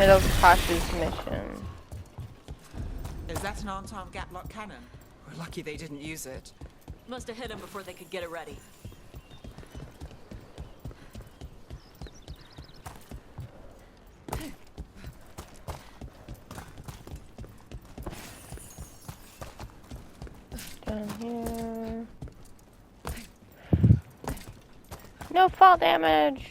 middle of Tasha's mission. Is that an on-time gaplock cannon? We're lucky they didn't use it. Must have hit him before they could get it ready. Down here. No fall damage.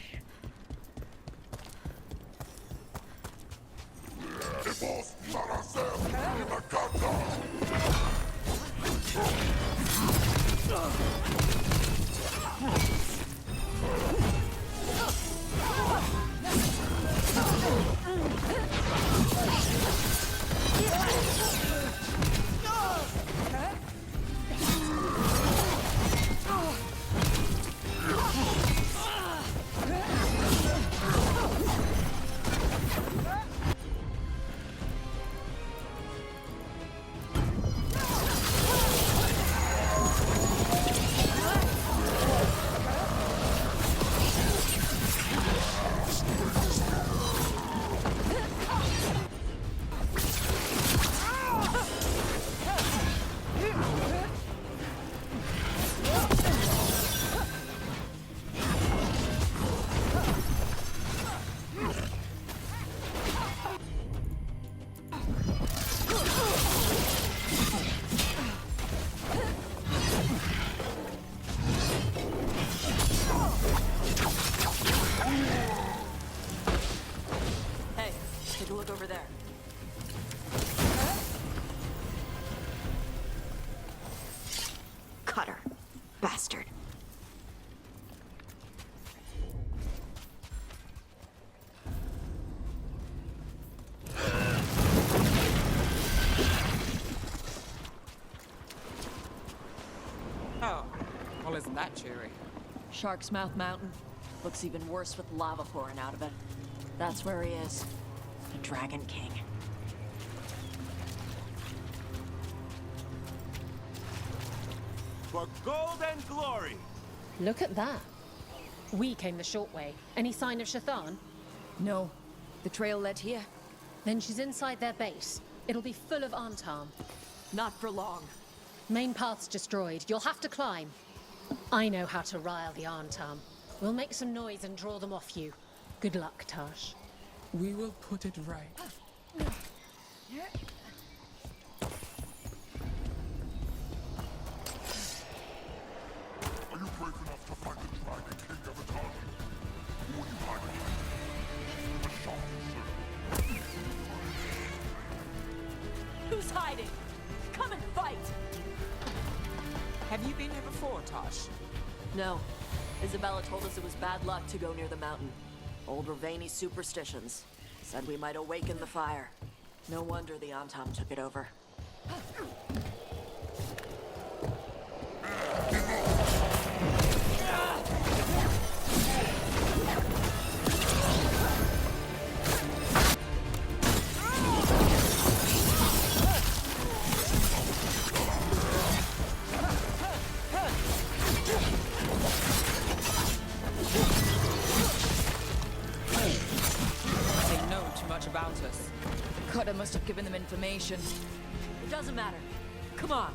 Over there. Cutter. Bastard. Oh, well, isn't that cheery? Shark's Mouth Mountain. Looks even worse with lava pouring out of it. That's where he is. The Dragon King. For gold and glory! Look at that. We came the short way. Any sign of Shathan? No. The trail led here. Then she's inside their base. It'll be full of Antam. Not for long. Main path's destroyed. You'll have to climb. I know how to rile the Antam. We'll make some noise and draw them off you. Good luck, Tash. We will put it right. Are you brave enough to fight the Dragon King of Eternity? Or are you hiding? A sharp shooter. Who's hiding? Come and fight! Have you been here before, Tosh? No. Isabella told us it was bad luck to go near the mountain. Old Ravani superstitions. Said we might awaken the fire. No wonder the Antam took it over. About us. Cutter must have given them information. It doesn't matter. Come on.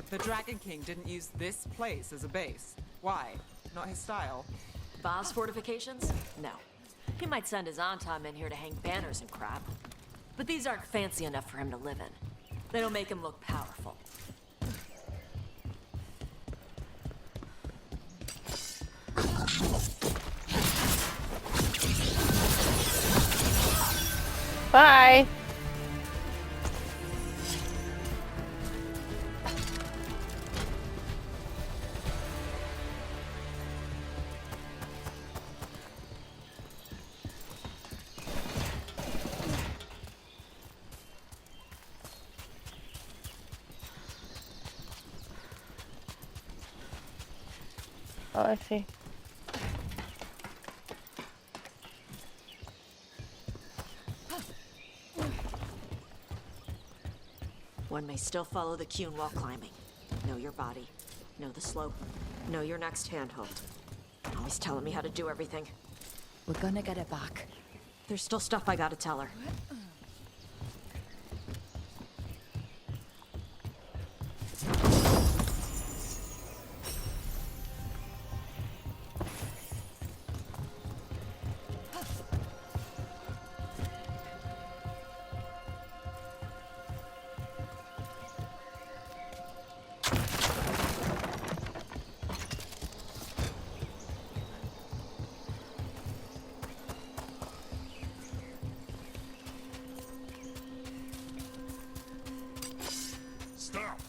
The Dragon King didn't use this place as a base. Why? Not his style. Boss fortifications? No. He might send his Antam in here to hang banners and crap. But these aren't fancy enough for him to live in. They don't make him look powerful. Bye. Oh, I see. One may still follow the Cune while climbing. Know your body. Know the slope. Know your next handhold. Always telling me how to do everything. We're gonna get it back. There's still stuff I gotta tell her. Stop!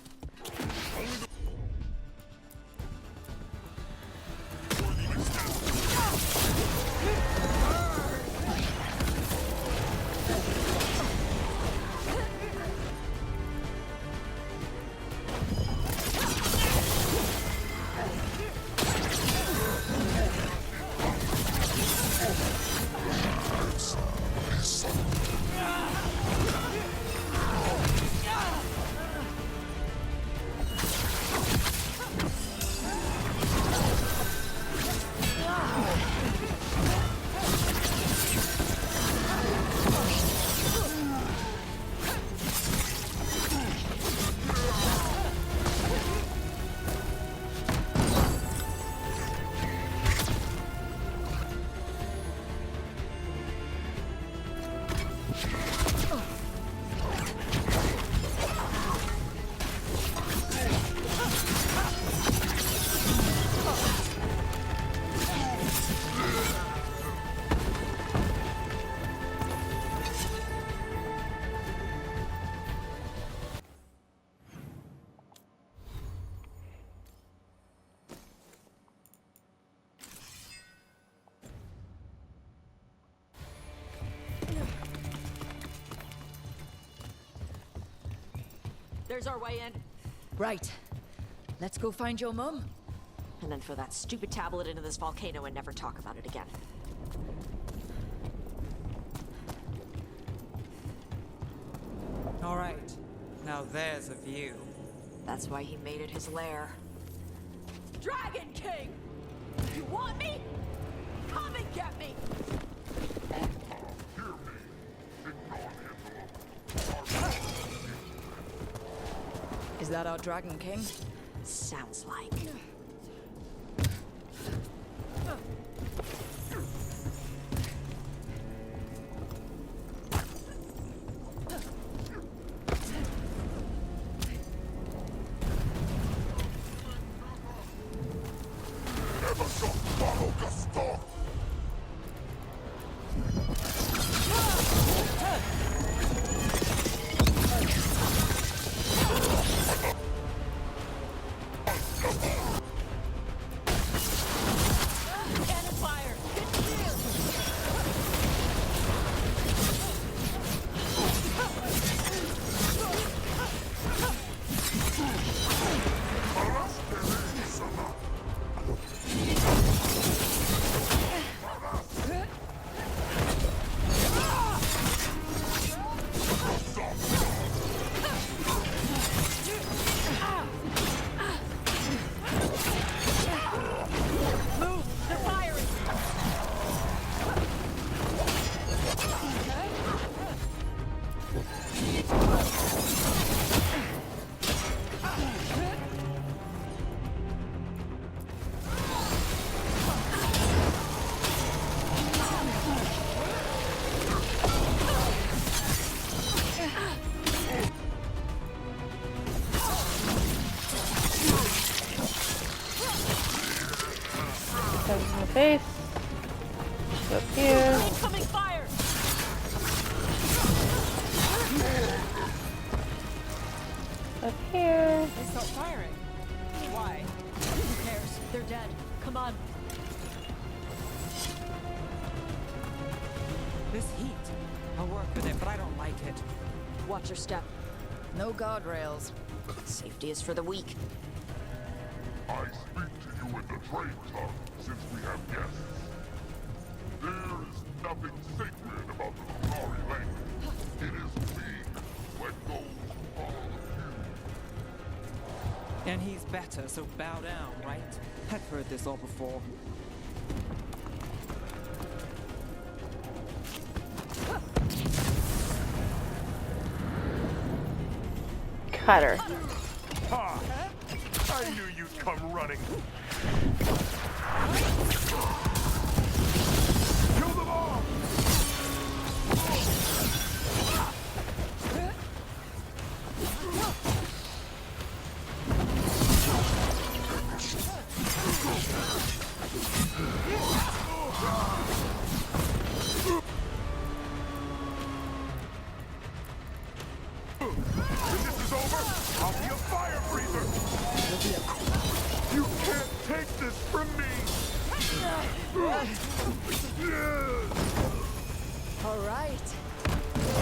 There's our way in. Right. Let's go find your mum. And then throw that stupid tablet into this volcano and never talk about it again. All right. Now there's a view. That's why he made it his lair. Dragon King! You want me? Come and get me! Is that our Dragon King? Sounds like. In the face. Up here. Incoming fire! Up here. They stopped firing. Why? Who cares? They're dead. Come on. This heat. I'll work with it, but I don't like it. Watch your step. No guardrails. Safety is for the weak. I speak to you in the trade tongue, since we have guests. There is nothing sacred about the Qunari language. It is we who let go of all of you. And he's better, so bow down, right? I've heard this all before. Cutter. Ha! I knew you'd come running. Kill them all! When this is over, I'll be a fire breather! You can't take this from me! All right.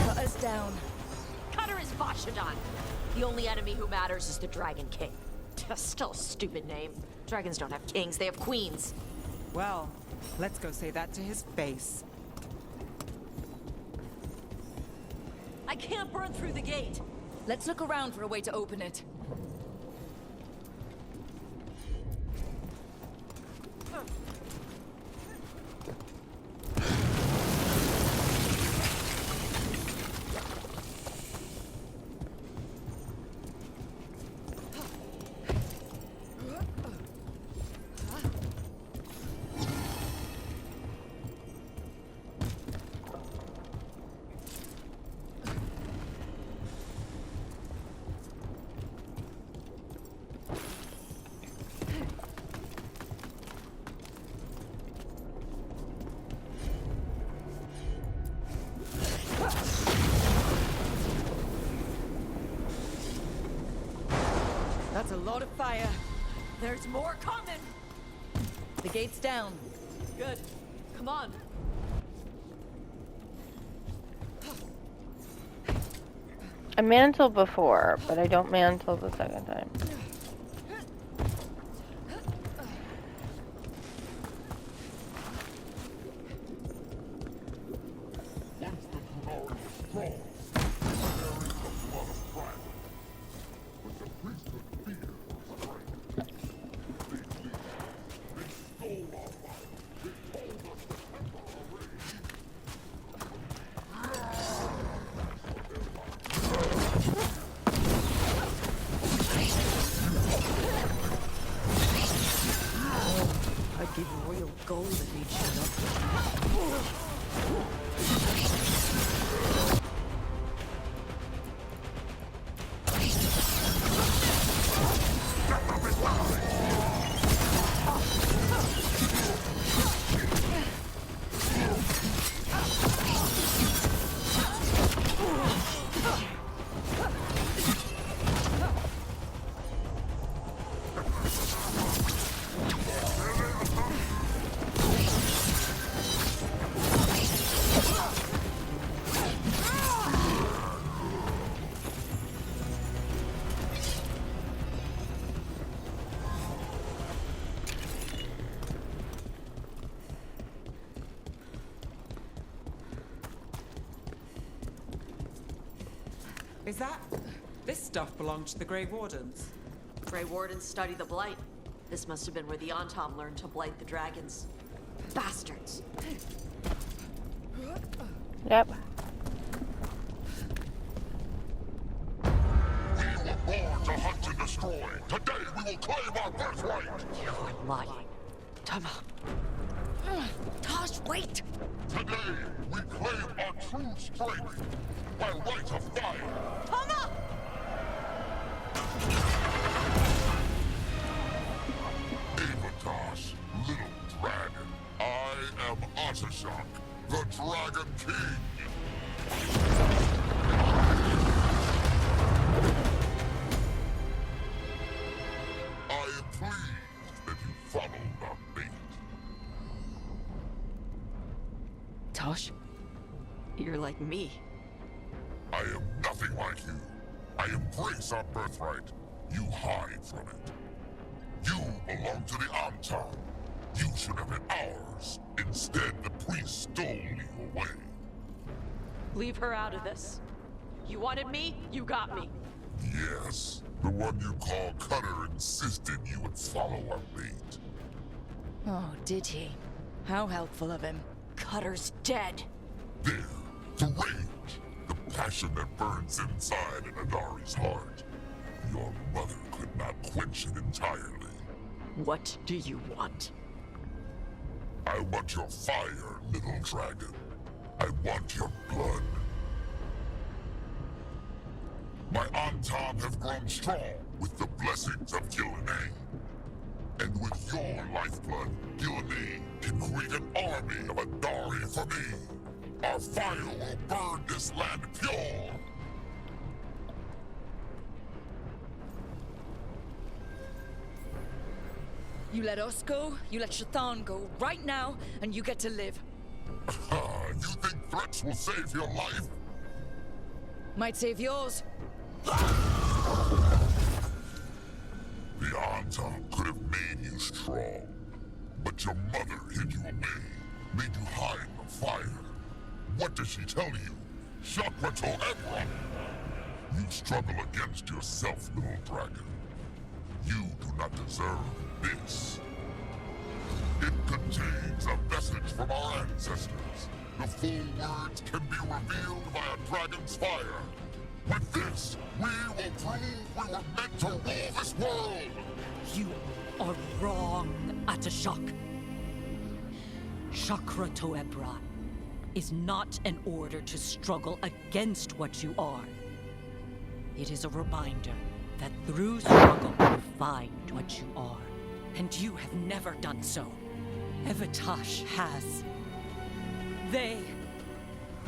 Cut us down. Cutter is Vashadon. The only enemy who matters is the Dragon King. Still a stupid name. Dragons don't have kings, they have queens. Well, let's go say that to his face. I can't burn through the gate. Let's look around for a way to open it. That's a lot of fire. There's more coming. The gate's down. Good. Come on. I mantled before, but I don't mantle the second time. Once the Qunari was strong, there is the blood of dragon. But the priesthood fear for strength. They flee. They stole our fire. They told us to temper our rage. I'd give royal gold if he'd shut up. Is that... This stuff belonged to the Grey Wardens. Grey Wardens study the Blight. This must have been where the Antom learned to blight the dragons. Bastards. Yep. We were born to hunt and destroy. Today we will claim our birthright. You are lying. Tama. Tosh, wait! Today we claim our true strength by right of fire. Tama! Avatas, little dragon. I am Atashak, the Dragon King. I am pleased that you followed our bait. Tosh, you're like me. I am nothing like you. I embrace our birthright. You hide from it. You belong to the Antam. You should have been ours. Instead, the priest stole you away. Leave her out of this. You wanted me, you got me. Yes, the one you call Cutter insisted you would follow our bait. Oh, did he? How helpful of him. Cutter's dead. There, the rage, the passion that burns inside an Adari's heart. Your mother could not quench it entirely. What do you want? I want your fire, little dragon. I want your blood. My Antam have grown strong with the blessings of Gillenay. And with your lifeblood, Gillenay can create an army of Adari for me. Our fire will burn this land pure. You let us go, you let Shathan go right now, and you get to live. You think threats will save your life? Might save yours. The Antam could have made you strong, but your mother hid you away, made you hide the fire. What does she tell you? Shakrato Ebra! You struggle against yourself, little dragon. You do not deserve this. It contains a message from our ancestors. The full words can be revealed by a dragon's fire. With this, we will prove we were meant to rule this world! You are wrong, Atashak. Chakra Toebra is not an order to struggle against what you are. It is a reminder that through struggle you find what you are. And you have never done so. Evatash has. They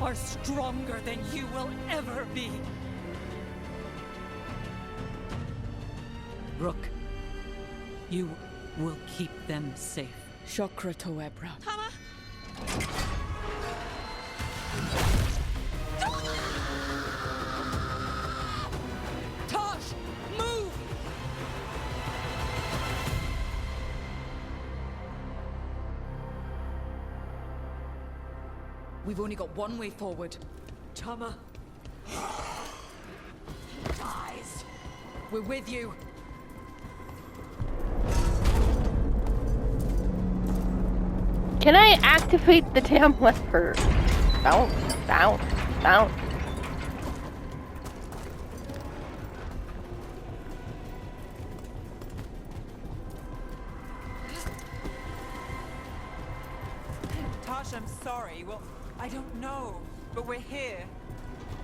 are stronger than you will ever be. Rook, you will keep them safe. Chakra Toebra. Tosh, move! We've only got one way forward. Tama. Eyes. We're with you. Can I activate the damn lever? Bounce, bounce, bounce. Tash, I'm sorry. Well, I don't know. But we're here.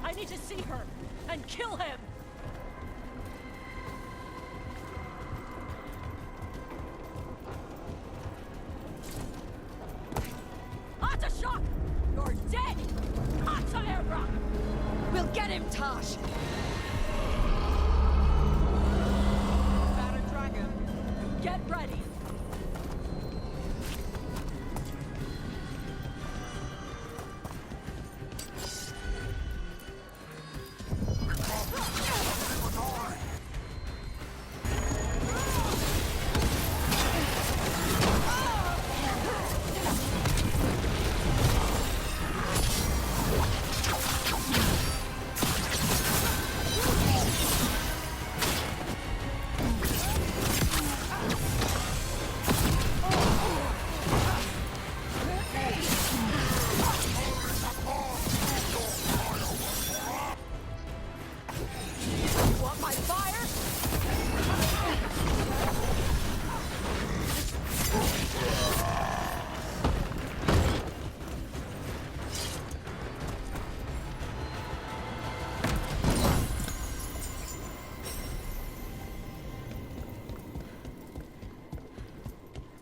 I need to see her and kill him! Atashak! You're dead! Ataera! We'll get him, Tosh! That a dragon? Get ready! Want my fire?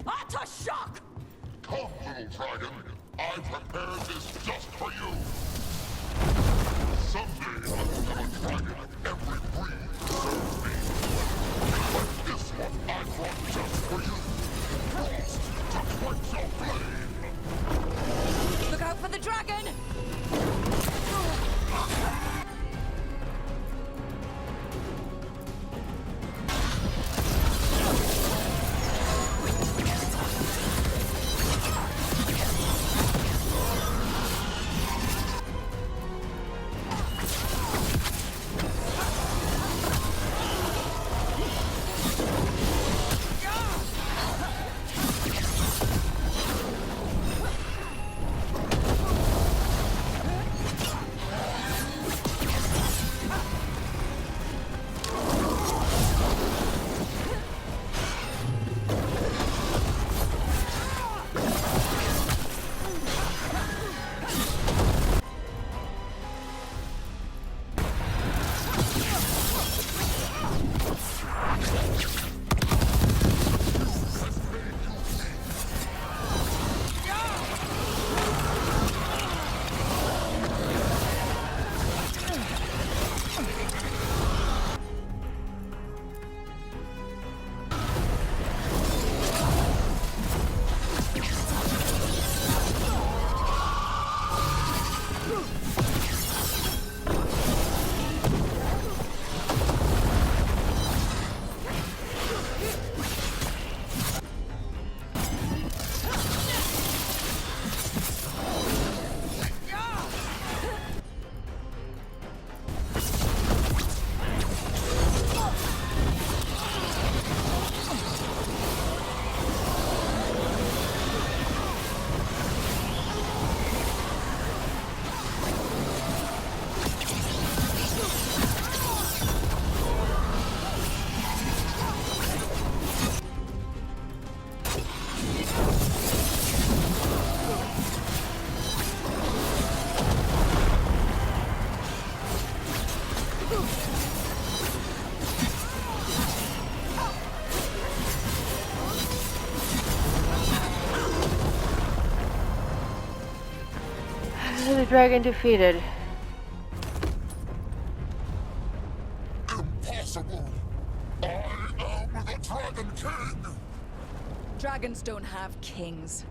Atashak! Come, little dragon. I prepared this just for you. Someday I will have a dragon of every breed serve me. But this one I brought just for you. Frost to quench your flame. Look out for the dragon! The dragon defeated. Impossible! I am the Dragon King! Dragons don't have kings.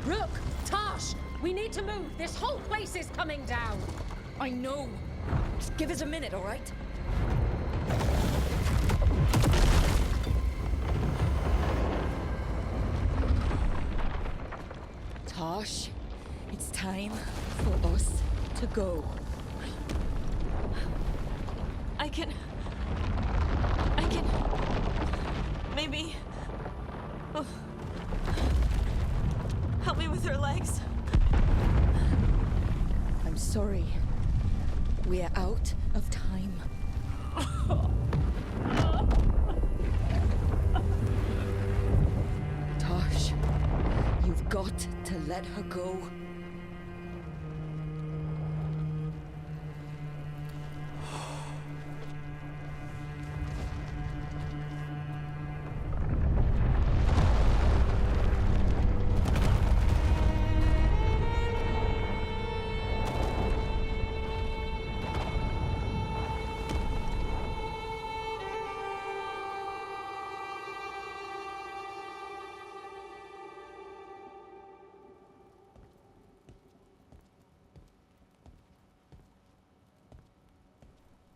Rook! Tosh! We need to move! This whole place is coming down! I know. Just give us a minute, all right? Tosh, it's time for us to go. I can... Maybe... Oh. Help me with her legs. I'm sorry. We're out of time. Tosh, you've got to let her go.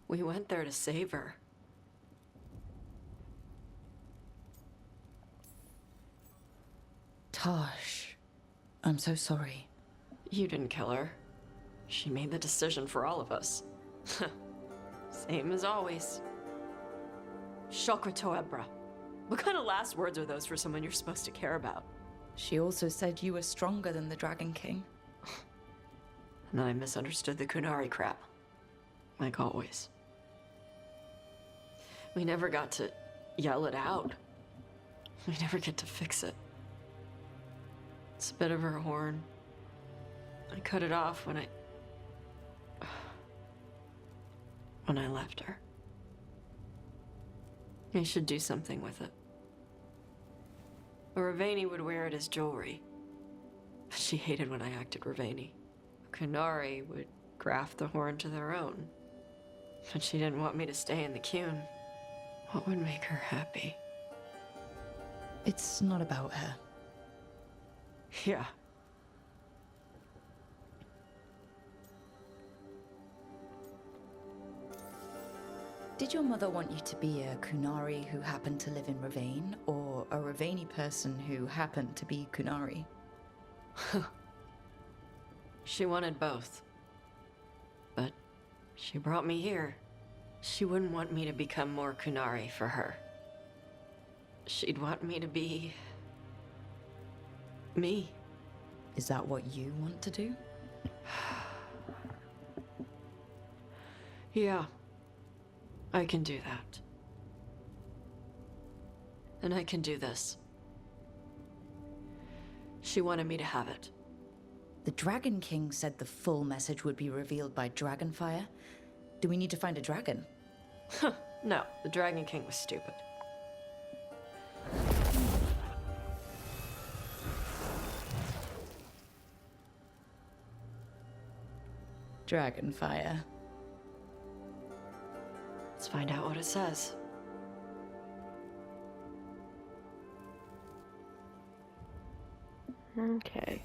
We went there to save her. Tosh, I'm so sorry. You didn't kill her. She made the decision for all of us. Same as always. Shokra Toebra. What kind of last words are those for someone you're supposed to care about? She also said you were stronger than the Dragon King. And then I misunderstood the Kunari crap. Like always. We never got to yell it out. We never get to fix it. It's a bit of her horn. I cut it off when I left her. I should do something with it. A Ravani would wear it as jewelry. But she hated when I acted Ravani. Kunari would graft the horn to their own. But she didn't want me to stay in the Qun. What would make her happy? It's not about her. Yeah. Did your mother want you to be a Kunari who happened to live in Ravane, or a Ravani person who happened to be Kunari? She wanted both. But she brought me here. She wouldn't want me to become more Kunari for her. She'd want me to be... me. Is that what you want to do? Yeah. I can do that. And I can do this. She wanted me to have it. The Dragon King said the full message would be revealed by Dragonfire. Do we need to find a dragon? No, the Dragon King was stupid. Dragonfire. Let's find out what it says. Okay.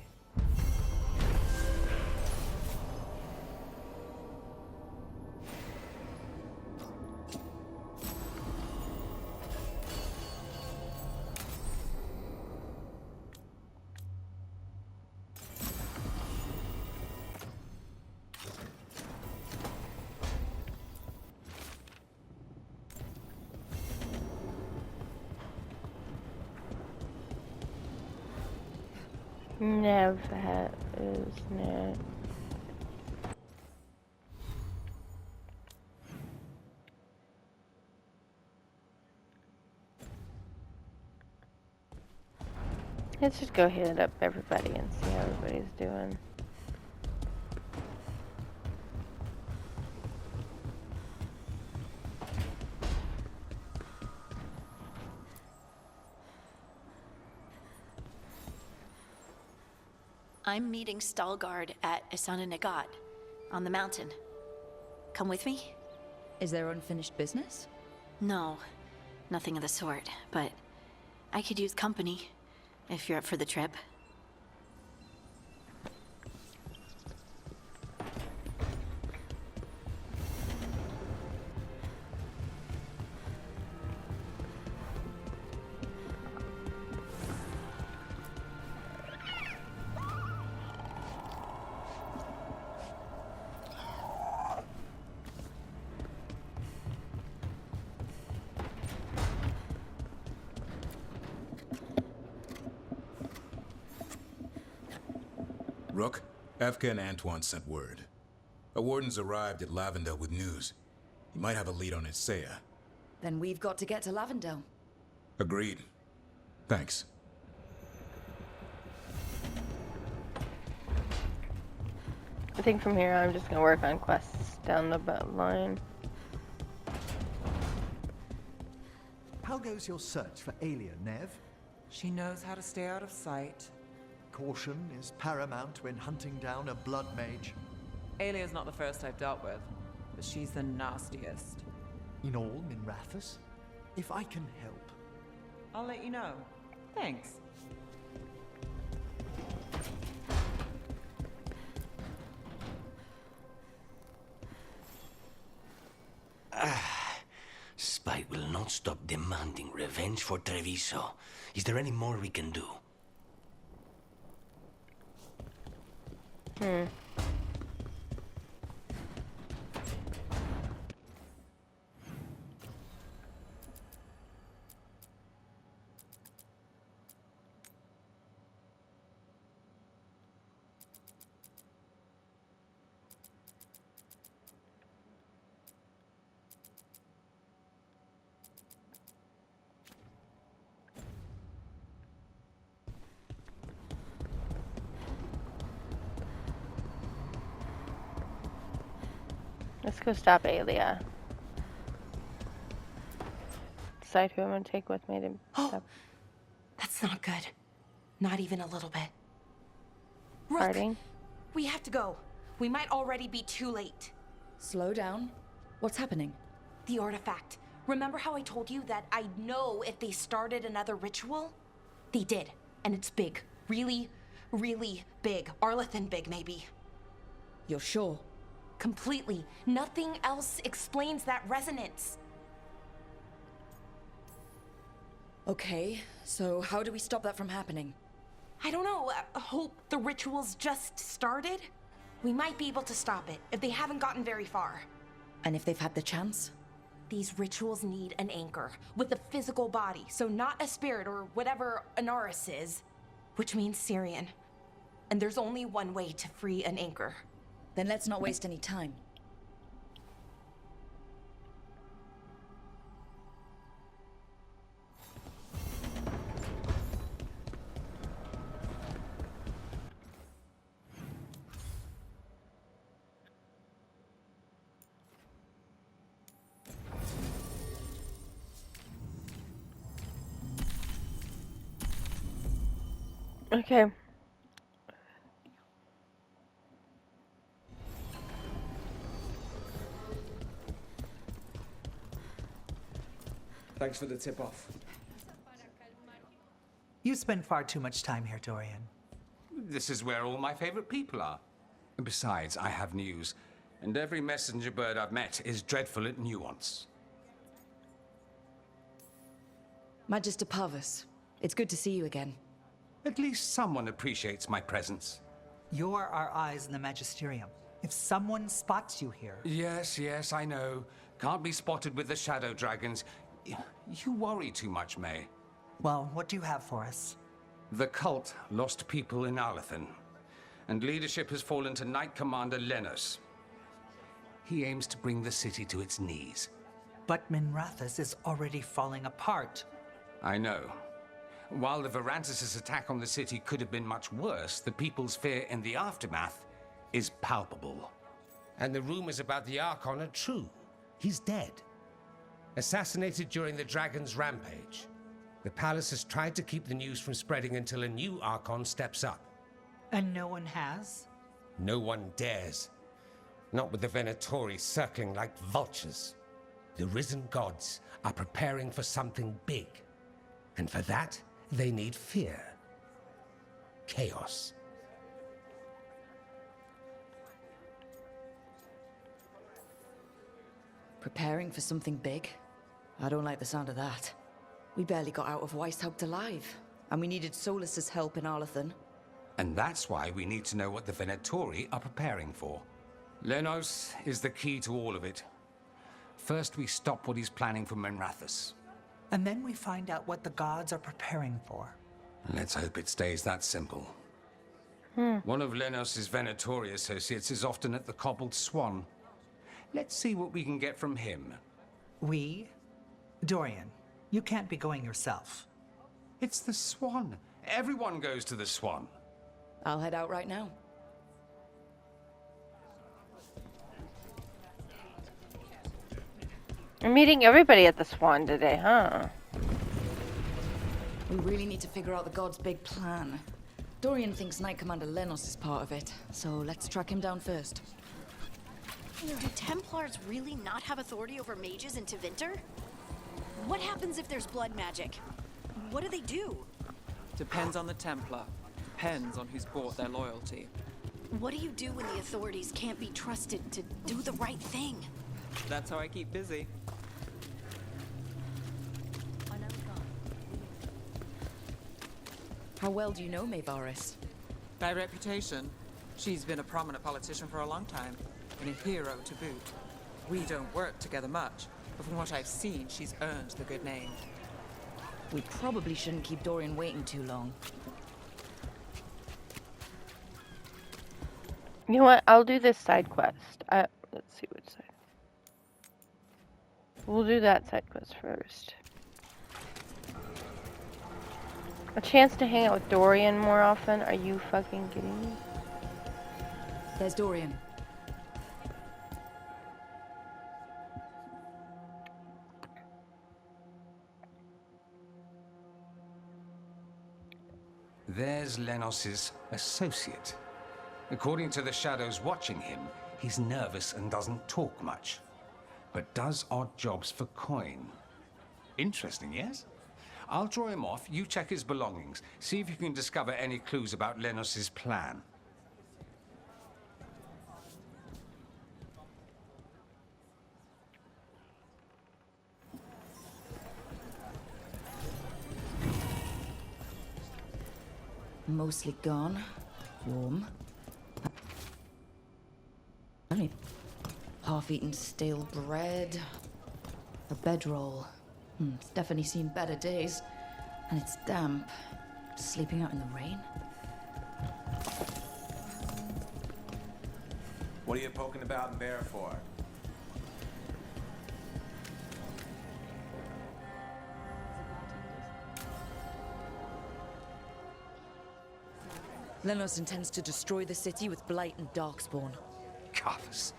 Never isn't it? Let's just go hit up everybody and see how everybody's doing. I'm meeting Veilguard at Isana Nagat on the mountain. Come with me? Is there unfinished business? No, nothing of the sort, but I could use company if you're up for the trip. Rook, Evka and Antoine sent word. A warden's arrived at Lavendale with news. He might have a lead on Isaiah. Then we've got to get to Lavendale. Agreed. Thanks. I think from here I'm just gonna work on quests down the line. How goes your search for Aelia, Nev? She knows how to stay out of sight. Caution is paramount when hunting down a blood mage. Alia's not the first I've dealt with, but she's the nastiest. In all, Minrathus, if I can help. I'll let you know. Thanks. Spite will not stop demanding revenge for Treviso. Is there any more we can do? Let's go stop Aelia. Decide who I'm gonna take with me to stop That's not good. Not even a little bit. Rook, fighting. we have to go. We might already be too late. Slow down. What's happening? The artifact. Remember how I told you that I know if they started another ritual? They did, and it's big. Really, really big. Arlathan big, maybe. You're sure? Completely. Nothing else explains that resonance. Okay, so how do we stop that from happening? I don't know. Hope the ritual's just started? We might be able to stop it if they haven't gotten very far. And if they've had the chance? These rituals need an anchor with a physical body, so not a spirit or whatever Anaris is, which means Syrian. And there's only one way to free an anchor. Then let's not waste any time. Okay. Thanks for the tip-off. You spend far too much time here, Dorian. This is where all my favorite people are. Besides, I have news, and every messenger bird I've met is dreadful at nuance. Magister Parvus, it's good to see you again. At least someone appreciates my presence. You're our eyes in the Magisterium. If someone spots you here... Yes, I know. Can't be spotted with the shadow dragons. You worry too much, May. Well, what do you have for us? The cult lost people in Arlathan, and leadership has fallen to Knight Commander Lenos. He aims to bring the city to its knees. But Minrathus is already falling apart. I know. While the Varantis' attack on the city could have been much worse, the people's fear in the aftermath is palpable. And the rumors about the Archon are true. He's dead. Assassinated during the Dragon's rampage. The palace has tried to keep the news from spreading until a new Archon steps up. And no one has? No one dares. Not with the Venatori circling like vultures. The risen gods are preparing for something big. And for that, they need fear. Chaos. Preparing for something big? I don't like the sound of that. We barely got out of Weishaupt alive, and we needed Solus's help in Arlathan. And that's why we need to know what the Venatori are preparing for. Lenos is the key to all of it. First, we stop what he's planning for Menrathus. And then we find out what the gods are preparing for. Let's hope it stays that simple. One of Lenos' Venatori associates is often at the Cobbled Swan. Let's see what we can get from him. We? Dorian, you can't be going yourself. It's the Swan. Everyone goes to the Swan. I'll head out right now. I'm meeting everybody at the Swan today, huh? We really need to figure out the god's big plan. Dorian thinks Knight Commander Lenos is part of it, so let's track him down first. Do Templars really not have authority over mages in Tevinter? What happens if there's blood magic? What do they do? Depends on the Templar. Depends on who's bought their loyalty. What do you do when the authorities can't be trusted to do the right thing? That's how I keep busy. How well do you know Maevaris? By reputation, she's been a prominent politician for a long time, and a hero to boot. We don't work together much, but from what I've seen, she's earned the good name. We probably shouldn't keep Dorian waiting too long. You know what? I'll do this side quest. Let's see which side. We'll do that side quest first. A chance to hang out with Dorian more often? Are you fucking kidding me? There's Dorian. There's Lenos' associate. According to the shadows watching him, he's nervous and doesn't talk much, but does odd jobs for coin. Interesting, yes? I'll draw him off, you check his belongings, see if you can discover any clues about Lenos' plan. Mostly gone. Warm. Half-eaten stale bread. A bedroll. It's definitely seen better days. And it's damp. Sleeping out in the rain. What are you poking about in there for? Lenos intends to destroy the city with Blight and Darkspawn. Carthus.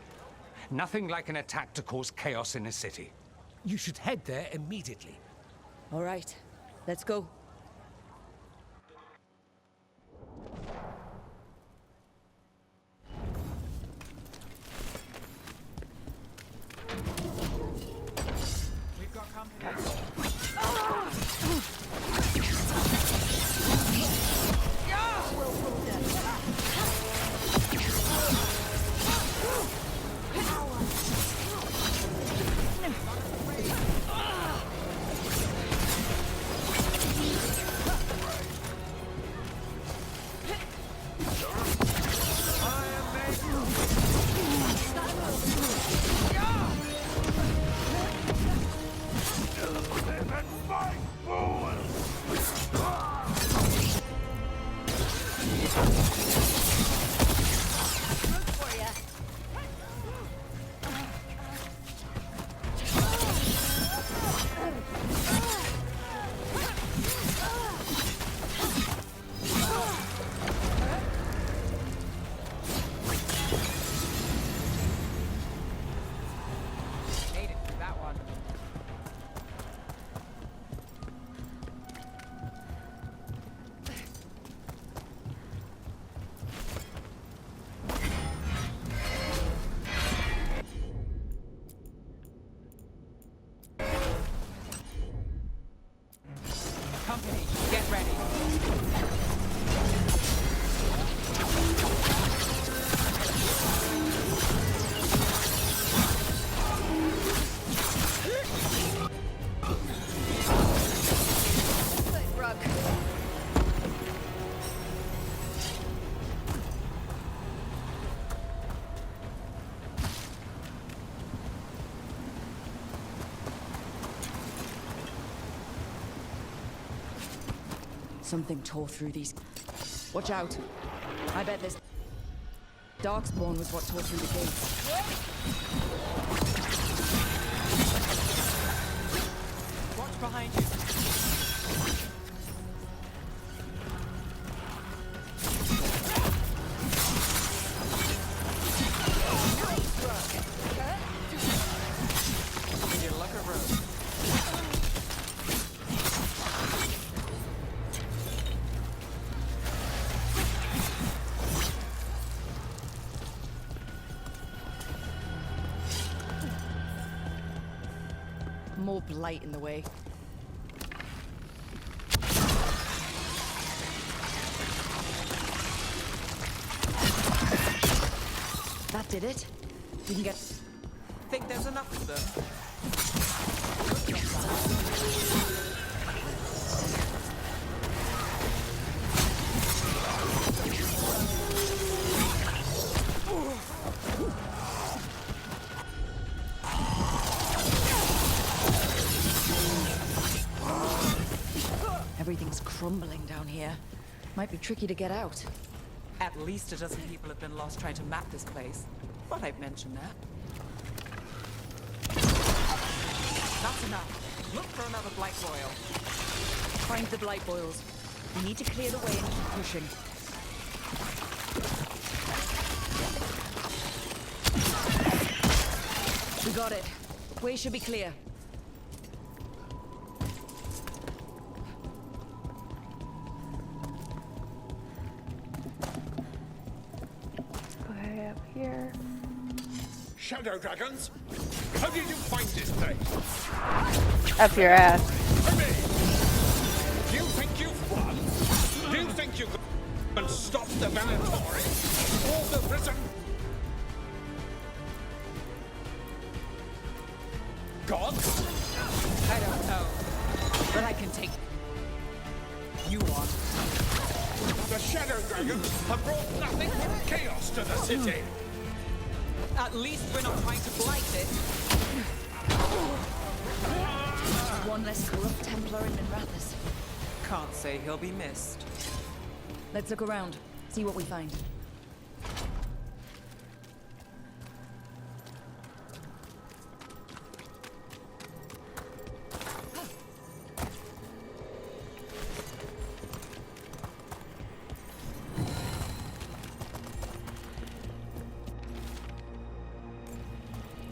Nothing like an attack to cause chaos in a city. You should head there immediately. All right, let's go. We've got company. Company, get ready. Something tore through these. Watch out. I bet this Darkspawn was what tore through the gates. Watch behind you. You luck a road. More blight in the way. That did it. We can get... Think there's enough of them? Everything's crumbling down here. Might be tricky to get out. At least a dozen people have been lost trying to map this place. Thought I'd mention that. That's enough. Look for another blight boil. Find the blight boils. We need to clear the way and keep pushing. We got it. Way should be clear. Okay, up here. Shadow dragons? How did you find this place? Up your ass. Do you think you've won? Do you think you can stop the Venatori? Or the prison? Gods? I don't know, but I can take you on. The Shadow Dragons have brought nothing but chaos to the city. At least we're not trying to blight it. One less corrupt Templar in Minrathous. Can't say he'll be missed. Let's look around, see what we find.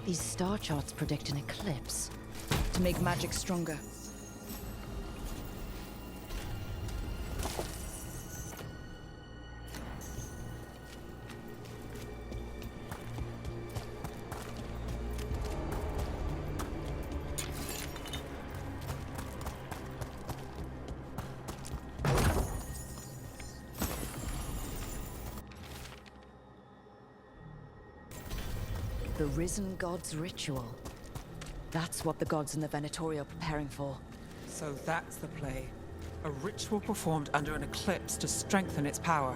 These star charts predict an eclipse to make magic stronger. The Risen God's ritual. That's what the gods in the Venatori are preparing for. So that's the play. A ritual performed under an eclipse to strengthen its power.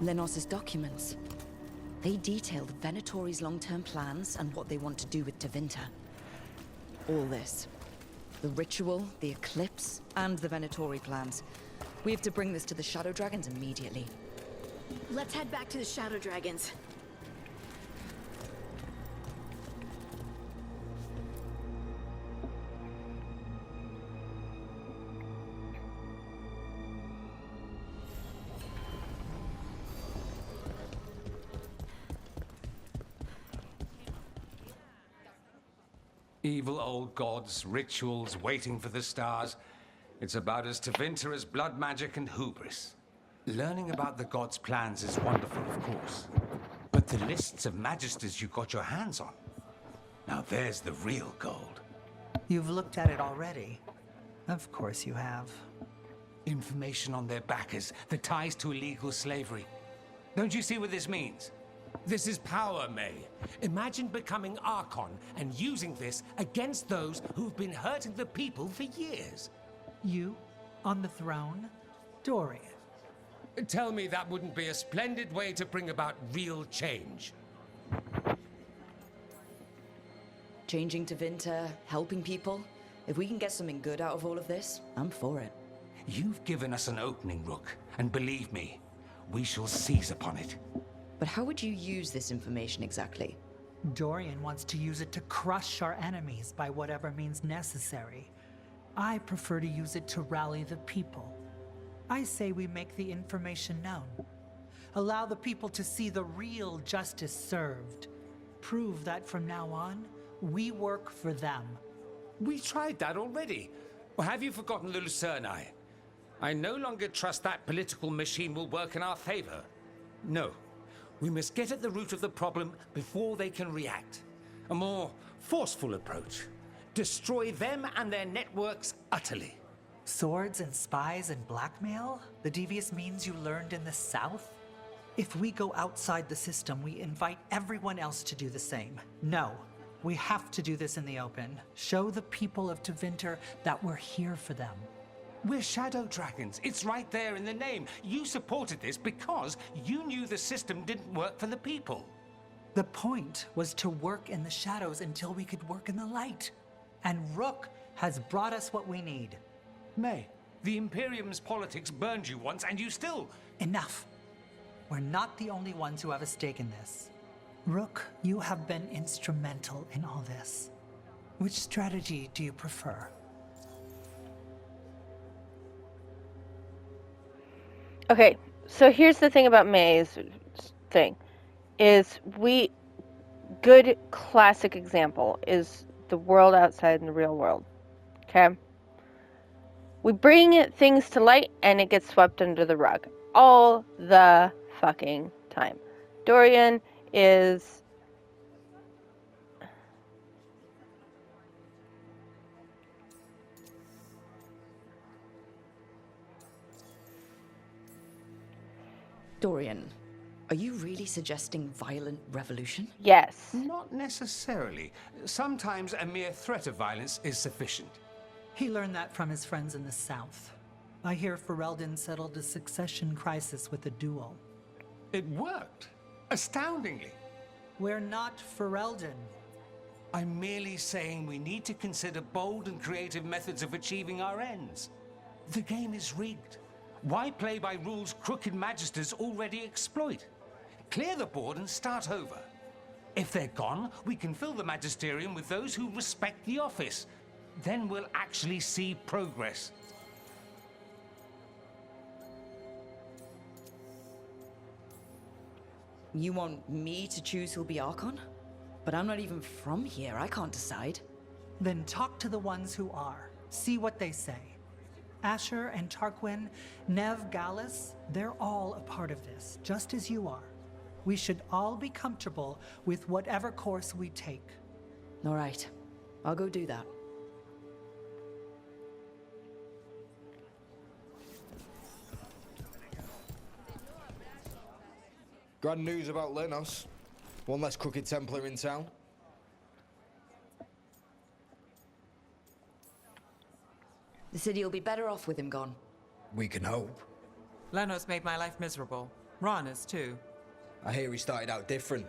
Lenos's documents. They detail the Venatori's long-term plans and what they want to do with Tevinter. All this. The ritual, the eclipse, and the Venatori plans. We have to bring this to the Shadow Dragons immediately. Let's head back to the Shadow Dragons. Evil old gods, rituals, waiting for the stars. It's about as Tevinter as blood magic and hubris. Learning about the gods' plans is wonderful, of course. But the lists of magisters you got your hands on, now there's the real gold. You've looked at it already. Of course you have. Information on their backers, the ties to illegal slavery. Don't you see what this means? This is power, May. Imagine becoming Archon and using this against those who've been hurting the people for years. You, on the throne, Dorian. Tell me that wouldn't be a splendid way to bring about real change. Changing Tevinter, helping people. If we can get something good out of all of this, I'm for it. You've given us an opening, Rook, and believe me, we shall seize upon it. But how would you use this information exactly? Dorian wants to use it to crush our enemies by whatever means necessary. I prefer to use it to rally the people. I say we make the information known. Allow the people to see the real justice served. Prove that from now on, we work for them. We tried that already. Or have you forgotten the Lucerni? I no longer trust that political machine will work in our favor. No. We must get at the root of the problem before they can react. A more forceful approach. Destroy them and their networks utterly. Swords and spies and blackmail? The devious means you learned in the South? If we go outside the system, we invite everyone else to do the same. No, we have to do this in the open. Show the people of Tevinter that we're here for them. We're shadow dragons. It's right there in the name. You supported this because you knew the system didn't work for the people. The point was to work in the shadows until we could work in the light. And Rook has brought us what we need. May, the Imperium's politics burned you once and you still... Enough. We're not the only ones who have a stake in this. Rook, you have been instrumental in all this. Which strategy do you prefer? Okay, so here's the thing about May's thing. Good classic example is the world outside in the real world. Okay? We bring things to light and it gets swept under the rug. All the fucking time. Dorian is... Dorian, are you really suggesting violent revolution? Yes. Not necessarily. Sometimes a mere threat of violence is sufficient. He learned that from his friends in the South. I hear Ferelden settled a succession crisis with a duel. It worked. Astoundingly. We're not Ferelden. I'm merely saying we need to consider bold and creative methods of achieving our ends. The game is rigged. Why play by rules crooked magisters already exploit? Clear the board and start over. If they're gone, we can fill the magisterium with those who respect the office. Then we'll actually see progress. You want me to choose who'll be Archon? But I'm not even from here. I can't decide. Then talk to the ones who are. See what they say. Asher and Tarquin, Nev, Gallus, they're all a part of this, just as you are. We should all be comfortable with whatever course we take. All right. I'll go do that. Grand news about Lenos. One less crooked Templar in town. The city will be better off with him gone. We can hope. Lenos made my life miserable. Rana's too. I hear he started out different.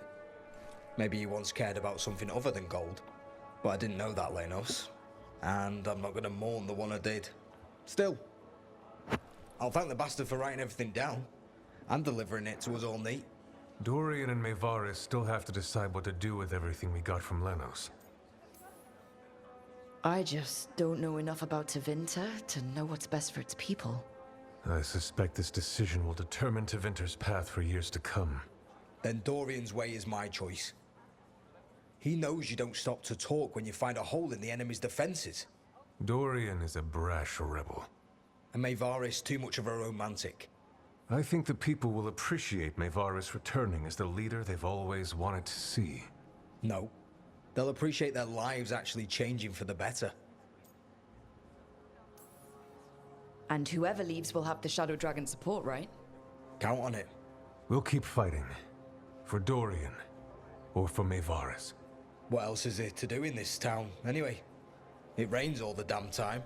Maybe he once cared about something other than gold. But I didn't know that, Lenos. And I'm not going to mourn the one I did. Still, I'll thank the bastard for writing everything down. And delivering it to us all neat. Dorian and Mayvaris still have to decide what to do with everything we got from Lenos. I just don't know enough about Tevinter to know what's best for its people. I suspect this decision will determine Tevinter's path for years to come. Then Dorian's way is my choice. He knows you don't stop to talk when you find a hole in the enemy's defenses. Dorian is a brash rebel. And Maevaris too much of a romantic. I think the people will appreciate Maevaris returning as the leader they've always wanted to see. No. They'll appreciate their lives actually changing for the better. And whoever leaves will have the Shadow Dragon support, right? Count on it. We'll keep fighting. For Dorian. Or for Maevaris. What else is there to do in this town, anyway? It rains all the damn time.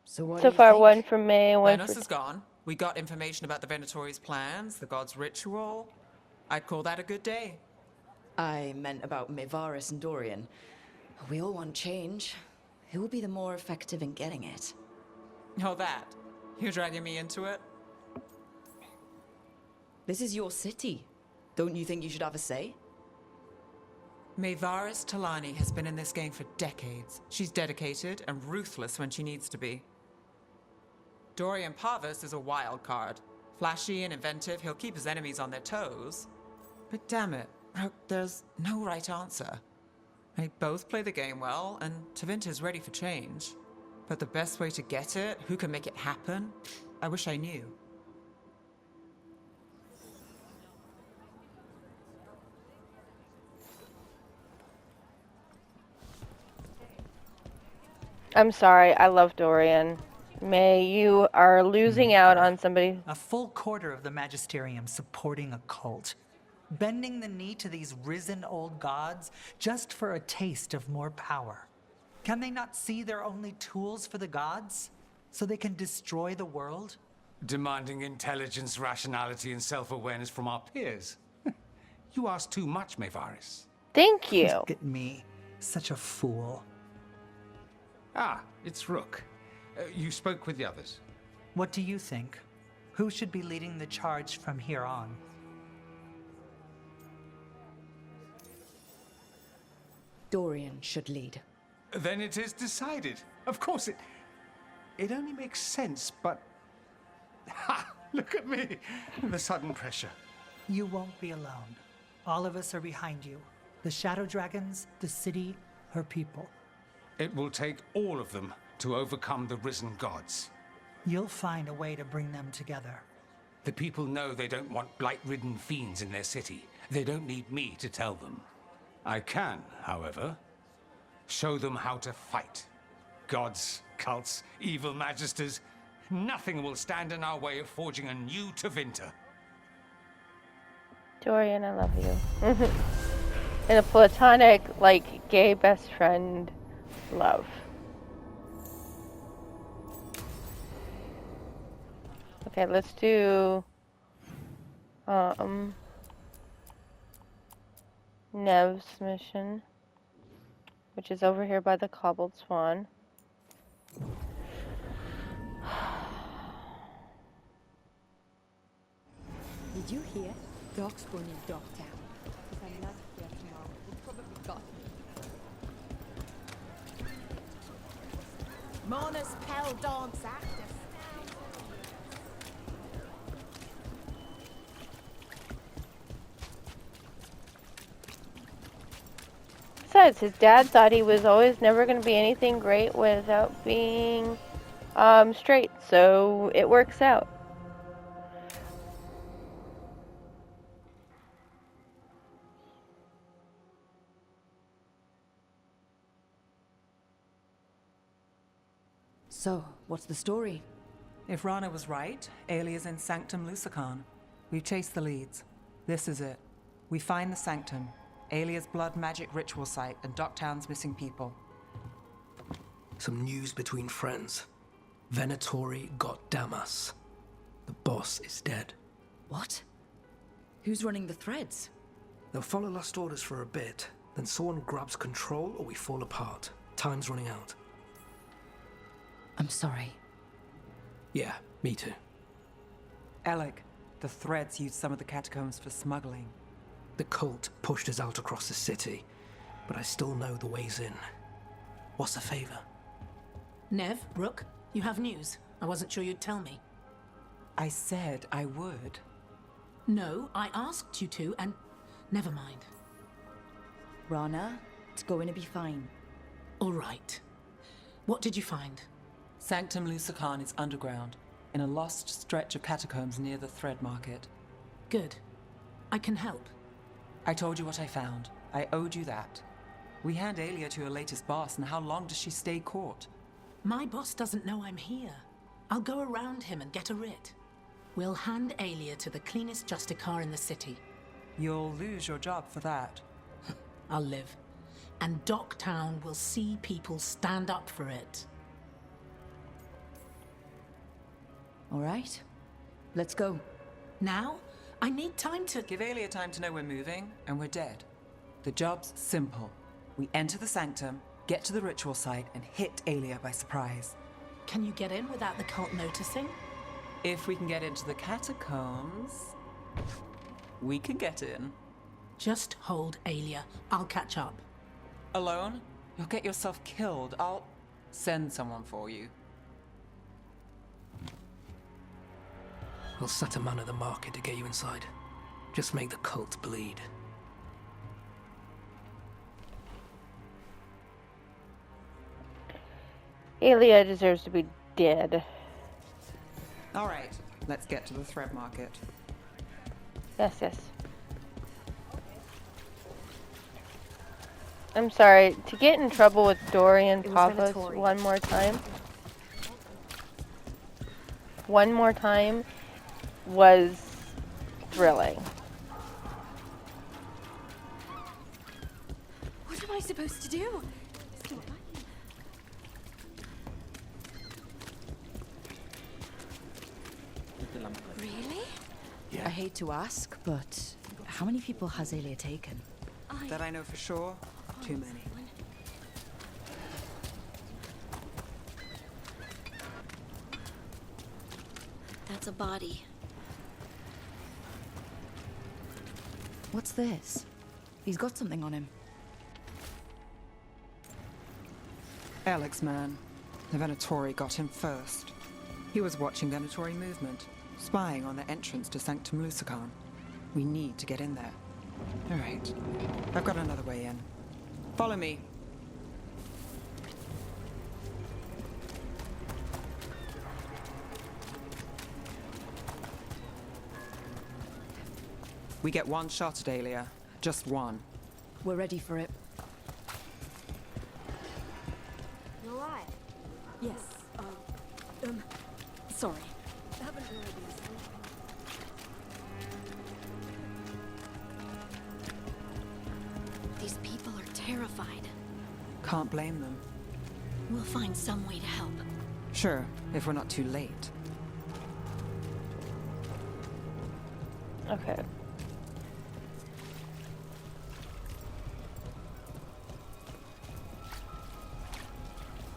So far, one from May, one Lenos for... is gone. We got information about the Venatori's plans, the god's ritual. I'd call that a good day. I meant about Maevaris and Dorian. We all want change. Who will be the more effective in getting it? Oh, that. You're dragging me into it? This is your city. Don't you think you should have a say? Maevaris Talani has been in this game for decades. She's dedicated and ruthless when she needs to be. Dorian Parvis is a wild card. Flashy and inventive, he'll keep his enemies on their toes. But damn it, there's no right answer. They both play the game well, and Tevinter's ready for change. But the best way to get it, who can make it happen, I wish I knew. I'm sorry, I love Dorian. May, you are losing out on somebody. A full quarter of the Magisterium supporting a cult. Bending the knee to these risen old gods just for a taste of more power. Can they not see they're only tools for the gods? So they can destroy the world? Demanding intelligence, rationality, and self-awareness from our peers. You ask too much, Maevaris. Thank you. Look at me, such a fool. Ah, it's Rook. You spoke with the others. What do you think? Who should be leading the charge from here on? Dorian should lead. Then it is decided. Of course, it only makes sense, but... Ha! Look at me! The sudden pressure. You won't be alone. All of us are behind you. The Shadow Dragons, the city, her people. It will take all of them to overcome the risen gods. You'll find a way to bring them together. The people know they don't want blight-ridden fiends in their city. They don't need me to tell them. I can, however, show them how to fight. Gods, cults, evil magisters, nothing will stand in our way of forging a new Tevinter. Dorian, I love you. In a platonic, like, gay best friend love. Okay, let's do Nev's mission, which is over here by the Cobbled Swan. Did you hear? Doc's going in Dogtown. If I'm not here tomorrow, we'll probably got me. Mona's pal dogs active. Besides, his dad thought he was always never going to be anything great without being straight, so it works out. So, what's the story? If Rana was right, Aelia's in Sanctum Lucican. We've chased the leads. This is it. We find the Sanctum, Aelia's blood magic ritual site, and Docktown's missing people. Some news between friends. Venatori got Damas. The boss is dead. What? Who's running the threads? They'll follow last orders for a bit, then someone grabs control or we fall apart. Time's running out. I'm sorry. Yeah, me too. Alec, the threads used some of the catacombs for smuggling. The cult pushed us out across the city, but I still know the ways in. What's a favor? Nev, Rook, you have news. I wasn't sure you'd tell me. I said I would. No, I asked you to, and never mind. Rana, it's going to be fine. All right. What did you find? Sanctum Lucican is underground, in a lost stretch of catacombs near the Thread Market. Good. I can help. I told you what I found. I owed you that. We hand Aelia to her latest boss, and how long does she stay caught? My boss doesn't know I'm here. I'll go around him and get a writ. We'll hand Aelia to the cleanest Justicar in the city. You'll lose your job for that. I'll live. And Docktown will see people stand up for it. All right. Let's go. Now? I need time to... Give Aelia time to know we're moving, and we're dead. The job's simple. We enter the sanctum, get to the ritual site, and hit Aelia by surprise. Can you get in without the cult noticing? If we can get into the catacombs, we can get in. Just hold Aelia. I'll catch up. Alone? You'll get yourself killed. I'll send someone for you. We'll set a man at the market to get you inside. Just make the cult bleed. Aelia deserves to be dead. All right, let's get to the Thread Market. Yes, yes. I'm sorry, to get in trouble with Dorian Pavos one more time was thrilling. What am I supposed to do? Really? I hate to ask, but how many people has Aelia taken? That I know for sure, too many. That's a body. What's this? He's got something on him. Alex, man. The Venatori got him first. He was watching Venatori movement, spying on the entrance to Sanctum Lucican. We need to get in there. All right. I've got another way in. Follow me. We get one shot at Aelia. Just one. We're ready for it. You're alive? Yes. Sorry. Haven't really been sleeping. These people are terrified. Can't blame them. We'll find some way to help. Sure, if we're not too late. Okay.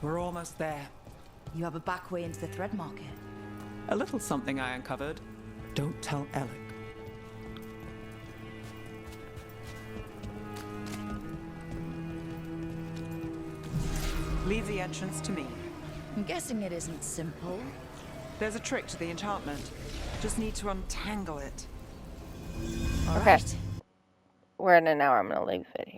We're almost there. You have a back way into the Thread Market. A little something I uncovered. Don't tell Alec. Leave the entrance to me. I'm guessing it isn't simple. There's a trick to the enchantment. Just need to untangle it. Okay. We're in an hour. I'm gonna leave it here.